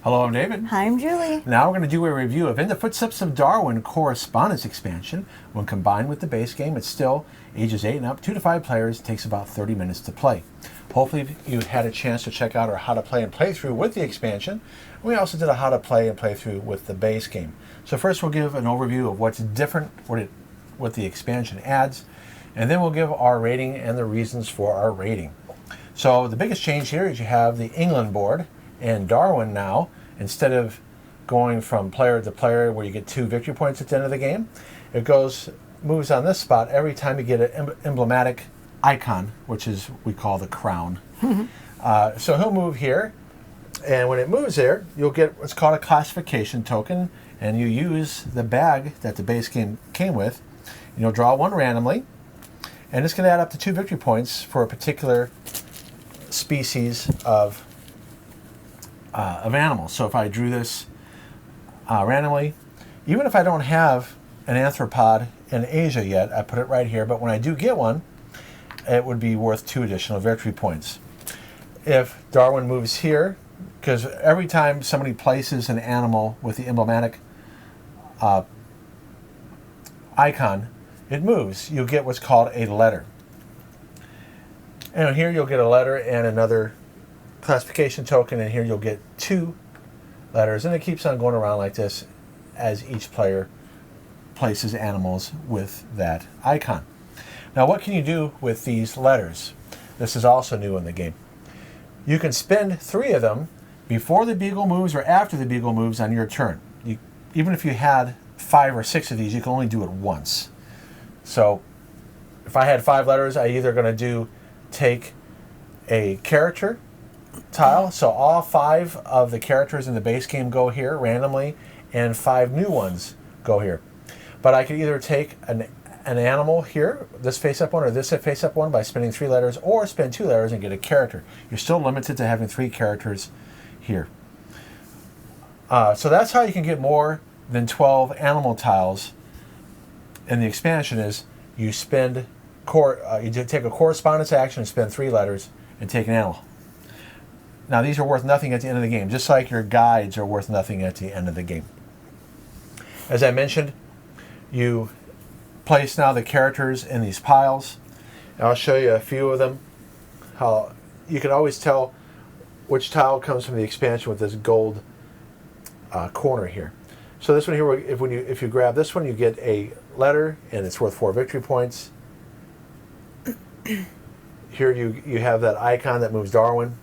Hello, I'm David. Hi, I'm Julie. Now we're going to do a review of In the Footsteps of Darwin Correspondence expansion. When combined with the base game, it's still ages 8 and up, 2 to 5 players. It takes about 30 minutes to play. Hopefully you had a chance to check out our how to play and playthrough with the expansion. We also did a how to play and playthrough with the base game. So first we'll give an overview of what's different, what the expansion adds, and then we'll give our rating and the reasons for our rating. So the biggest change here is you have the England board, and Darwin now, instead of going from player to player where you get 2 victory points at the end of the game, it moves on this spot every time you get an emblematic icon, which is we call the crown. So he'll move here, and when it moves there, you'll get what's called a classification token, and you use the bag that the base game came with, and you'll draw one randomly, and it's going to add up to 2 victory points for a particular species of animals. So if I drew this randomly, even if I don't have an arthropod in Asia yet, I put it right here, but when I do get one, it would be worth 2 additional victory points. If Darwin moves here, because every time somebody places an animal with the emblematic icon, it moves. You'll get what's called a letter. And here you'll get a letter and another classification token, and here you'll get 2 letters, and it keeps on going around like this as each player places animals with that icon. Now what can you do with these letters? This is also new in the game. You can spend 3 of them before the beagle moves or after the beagle moves on your turn. Even if you had 5 or 6 of these, you can only do it once. So if I had 5 letters, I'm either going to take a character tile, so all 5 of the characters in the base game go here randomly, and 5 new ones go here. But I could either take an animal here, this face-up one, or this face-up one by spending 3 letters, or spend 2 letters and get a character. You're still limited to having 3 characters here. So that's how you can get more than 12 animal tiles in the expansion. Is you spend you take a correspondence action and spend 3 letters and take an animal. Now these are worth nothing at the end of the game, just like your guides are worth nothing at the end of the game. As I mentioned, you place now the characters in these piles. And I'll show you a few of them. How you can always tell which tile comes from the expansion with this gold corner here. So this one here, if you grab this one, you get a letter, and it's worth 4 victory points. Here you have that icon that moves Darwin.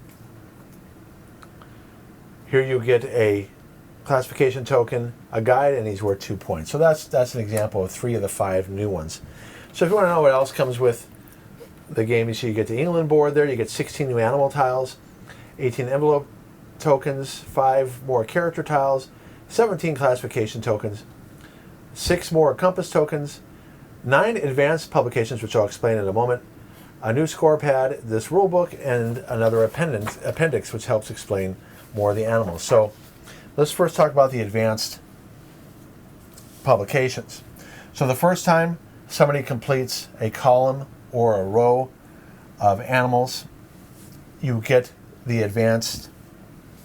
Here you get a classification token, a guide, and he's worth 2 points. So that's an example of 3 of the 5 new ones. So if you want to know what else comes with the game, you see you get the England board there. You get 16 new animal tiles, 18 envelope tokens, 5 more character tiles, 17 classification tokens, 6 more compass tokens, 9 advanced publications, which I'll explain in a moment, a new score pad, this rule book, and another appendix which helps explain more of the animals. So let's first talk about the advanced publications. So the first time somebody completes a column or a row of animals, you get the advanced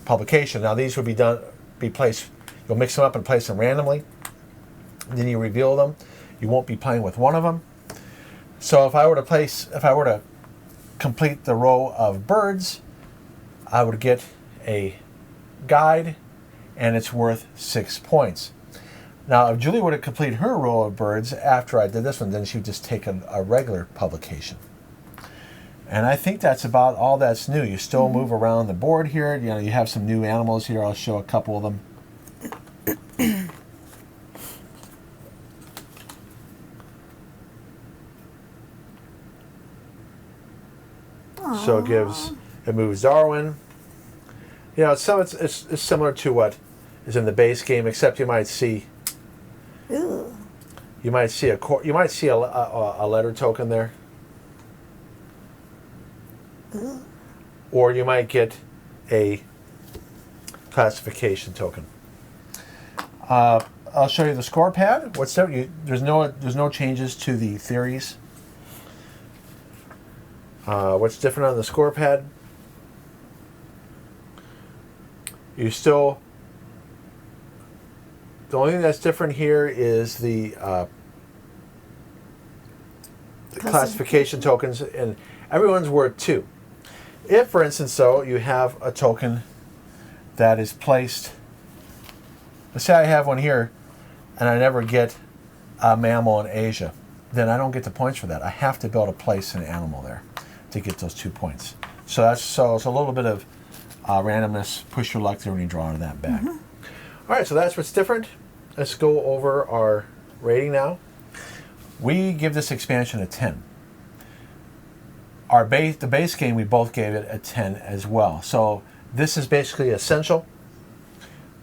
publication. Now these would be placed, you'll mix them up and place them randomly. Then you reveal them. You won't be playing with one of them. So if I were to complete the row of birds, I would get a guide, and it's worth 6 points. Now, if Julie were to complete her row of birds after I did this one, then she would just take a regular publication. And I think that's about all that's new. You still move around the board here. You have some new animals here. I'll show a couple of them. So it moves Darwin. It's similar to what is in the base game, except you might see a letter token there, or you might get a classification token. I'll show you the score pad. There's no changes to the theories. What's different on the score pad? You still The only thing that's different here is the classification tokens, and everyone's worth 2. If, for instance, though, you have a token that is placed, let's say I have one here, and I never get a mammal in Asia, then I don't get the points for that. I have to be able to place an animal there to get those 2 points. So it's a little bit of randomness, push your luck there when you draw into that bag. All right, so that's what's different. Let's go over our rating now. We give this expansion a 10. The base game, we both gave it a 10 as well. So this is basically essential.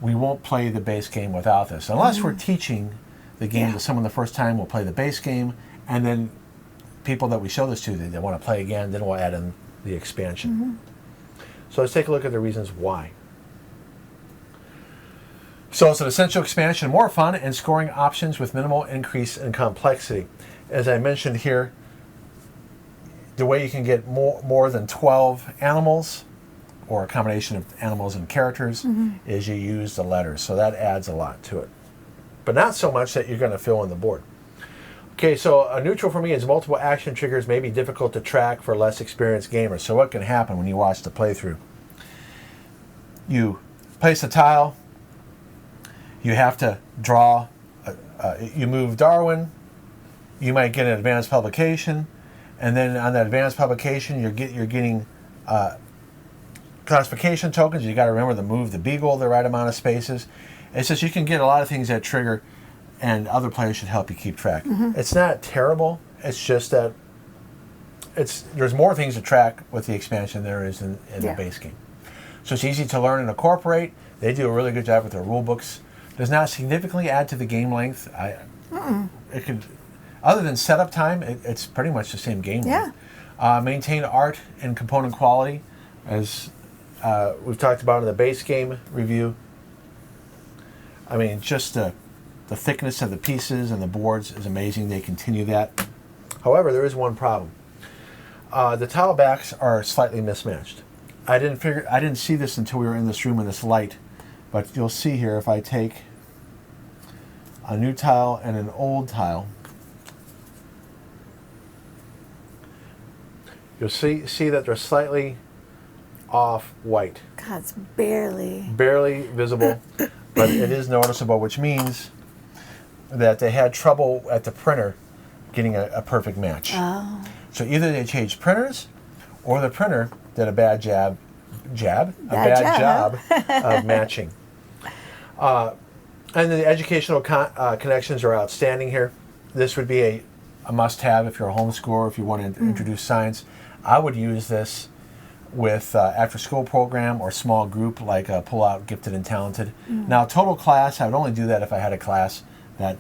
We won't play the base game without this. Unless we're teaching the game to someone the first time, we'll play the base game, and then people that we show this to, they want to play again, then we'll add in the expansion. So let's take a look at the reasons why. So it's an essential expansion, more fun, and scoring options with minimal increase in complexity. As I mentioned here, the way you can get more than 12 animals, or a combination of animals and characters, is you use the letters. So that adds a lot to it. But not so much that you're going to fill in the board. Okay, so a neutral for me is multiple action triggers may be difficult to track for less experienced gamers. So what can happen when you watch the playthrough? You place a tile, you have to draw, you move Darwin, you might get an advanced publication, and then on that advanced publication you're getting classification tokens. You got to remember to move the beagle the right amount of spaces. It's just you can get a lot of things that trigger, and other players should help you keep track. It's not terrible. It's just that there's more things to track with the expansion than there is in the base game. So it's easy to learn and incorporate. They do a really good job with their rule books. Does not significantly add to the game length. It could, other than setup time, it's pretty much the same game length. Maintain art and component quality, as we've talked about in the base game review. I mean, just the thickness of the pieces and the boards is amazing. They continue that. However, there is one problem. The tile backs are slightly mismatched. I didn't see this until we were in this room in this light, but you'll see here if I take a new tile and an old tile, you'll see that they're slightly off white. God, it's barely visible, but it is noticeable, which means that they had trouble at the printer getting a perfect match. Oh. So either they changed printers, or the printer did a bad job of matching. And the educational connections are outstanding here. This would be a must-have if you're a homeschooler, if you want to introduce science. I would use this with after-school program or small group like Pull Out Gifted and Talented. Now, total class, I would only do that if I had a class that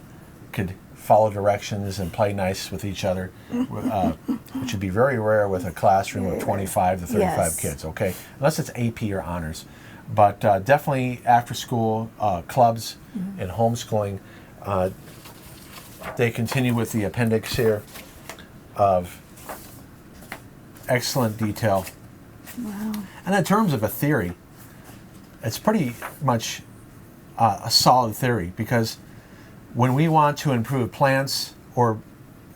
could follow directions and play nice with each other, which would be very rare with a classroom of 25 to 35 kids, okay? Unless it's AP or honors. But definitely after-school clubs and homeschooling, they continue with the appendix here of excellent detail. Wow. And in terms of a theory, it's pretty much a solid theory, because when we want to improve plants, or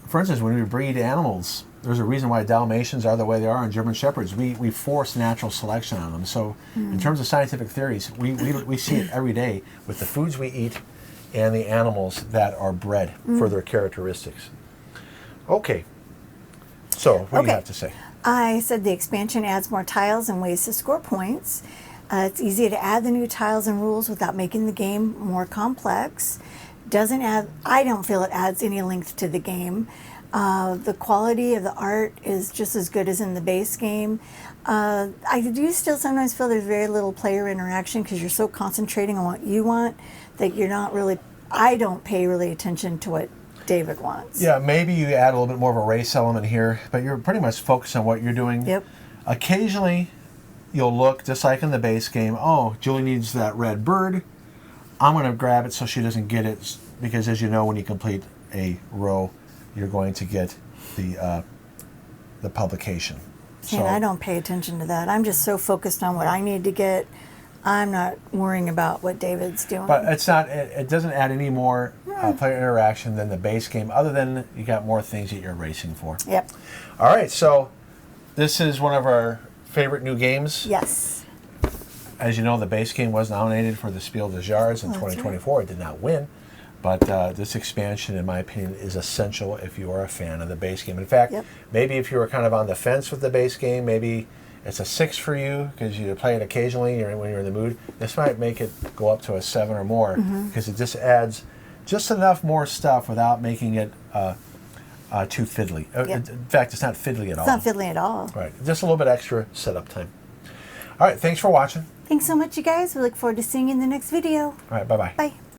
for instance, when we breed animals, there's a reason why Dalmatians are the way they are and German Shepherds. We force natural selection on them. So in terms of scientific theories, we see it every day with the foods we eat and the animals that are bred for their characteristics. Okay. So what do you have to say? I said the expansion adds more tiles and ways to score points. It's easy to add the new tiles and rules without making the game more complex. I don't feel it adds any length to the game. The quality of the art is just as good as in the base game. I do still sometimes feel there's very little player interaction because you're so concentrating on what you want that you're not really, I don't pay really attention to what David wants. Yeah, maybe you add a little bit more of a race element here, but you're pretty much focused on what you're doing. Yep. Occasionally, you'll look, just like in the base game, oh, Julie needs that red bird. I'm going to grab it so she doesn't get it, because as you know, when you complete a row, you're going to get the publication. And I don't pay attention to that. I'm just so focused on what I need to get. I'm not worrying about what David's doing. But it's not. It doesn't add any more player interaction than the base game, other than you got more things that you're racing for. Yep. All right, so this is one of our favorite new games. Yes. As you know, the base game was nominated for the Spiel des Jahres in 2024. It did not win, but this expansion, in my opinion, is essential if you are a fan of the base game. In fact, maybe if you were kind of on the fence with the base game, maybe it's a 6 for you because you play it occasionally when you're in the mood. This might make it go up to a 7 or more because it just adds just enough more stuff without making it too fiddly. In fact, it's not fiddly at all. It's not fiddly at all. Right. Just a little bit extra setup time. All right. Thanks for watching. Thanks so much, you guys. We look forward to seeing you in the next video. All right. Bye-bye. Bye.